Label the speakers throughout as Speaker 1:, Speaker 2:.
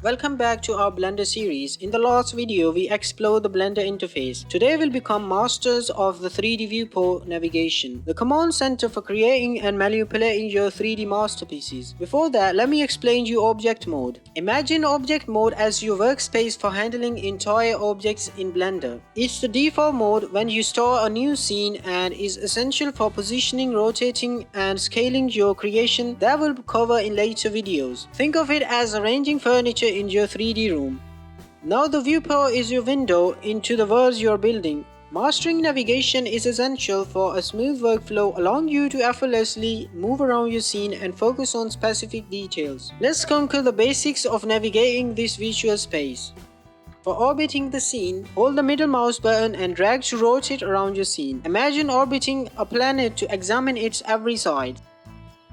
Speaker 1: Welcome back to our Blender series. In the last video, we explored the Blender interface. Today we'll become masters of the 3D Viewport Navigation, the command center for creating and manipulating your 3D masterpieces. Before that, let me explain you Object Mode. Imagine Object Mode as your workspace for handling entire objects in Blender. It's the default mode when you start a new scene and is essential for positioning, rotating, and scaling your creation that we'll cover in later videos. Think of it as arranging furniture in your 3D room. Now the viewport is your window into the worlds you are building. Mastering navigation is essential for a smooth workflow, allowing you to effortlessly move around your scene and focus on specific details. Let's conquer the basics of navigating this visual space. For orbiting the scene, hold the middle mouse button and drag to rotate around your scene. Imagine orbiting a planet to examine its every side.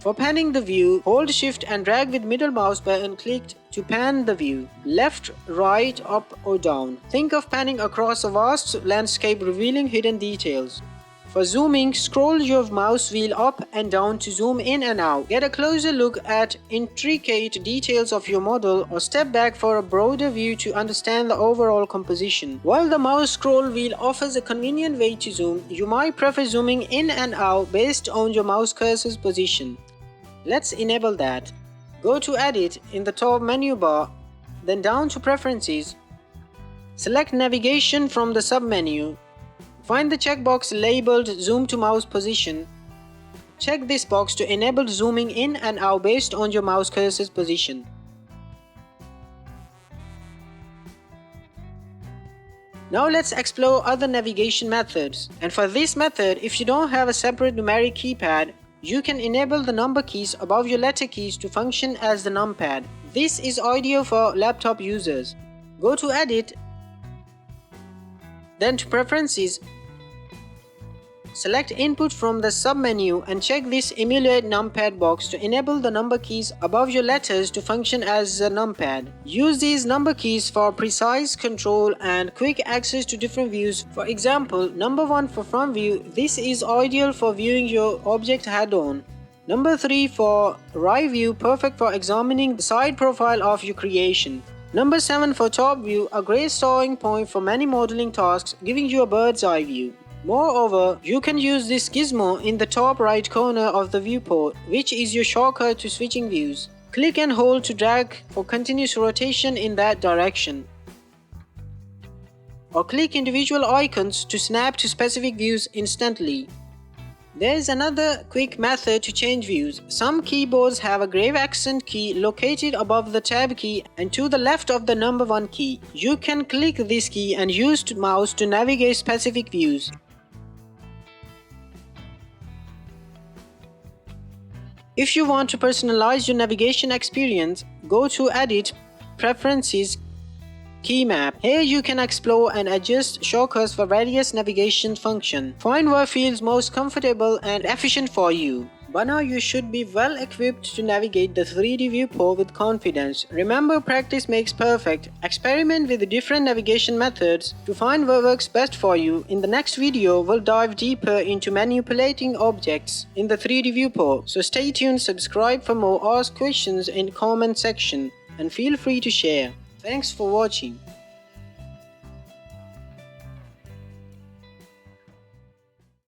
Speaker 1: For panning the view, hold shift and drag with middle mouse button clicked to pan the view, left, right, up or down. Think of panning across a vast landscape revealing hidden details. For zooming, scroll your mouse wheel up and down to zoom in and out. Get a closer look at intricate details of your model or step back for a broader view to understand the overall composition. While the mouse scroll wheel offers a convenient way to zoom, you might prefer zooming in and out based on your mouse cursor's position. Let's enable that. Go to Edit in the top menu bar, then down to Preferences. Select Navigation from the submenu. Find the checkbox labeled Zoom to Mouse Position. Check this box to enable zooming in and out based on your mouse cursor's position. Now let's explore other navigation methods. And for this method, if you don't have a separate numeric keypad, you can enable the number keys above your letter keys to function as the numpad. This is ideal for laptop users. Go to Edit, then to Preferences. Select Input from the submenu and check this Emulate Numpad box to enable the number keys above your letters to function as a numpad. Use these number keys for precise control and quick access to different views. For example, number 1 for front view. This is ideal for viewing your object head-on. Number 3 for right view, perfect for examining the side profile of your creation. Number 7 for top view, a great starting point for many modeling tasks, giving you a bird's eye view. Moreover, you can use this gizmo in the top right corner of the viewport, which is your shortcut to switching views. Click and hold to drag for continuous rotation in that direction. Or click individual icons to snap to specific views instantly. There is another quick method to change views. Some keyboards have a grave accent key located above the tab key and to the left of the number 1 key. You can click this key and use the mouse to navigate specific views. If you want to personalize your navigation experience, go to Edit, Preferences, Key Map. Here you can explore and adjust shortcuts for various navigation functions. Find what feels most comfortable and efficient for you. By now you should be well equipped to navigate the 3D viewport with confidence. Remember, practice makes perfect. Experiment with the different navigation methods to find what works best for you. In the next video, we'll dive deeper into manipulating objects in the 3D viewport. So stay tuned, subscribe for more, ask questions in the comment section, and feel free to share. Thanks for watching.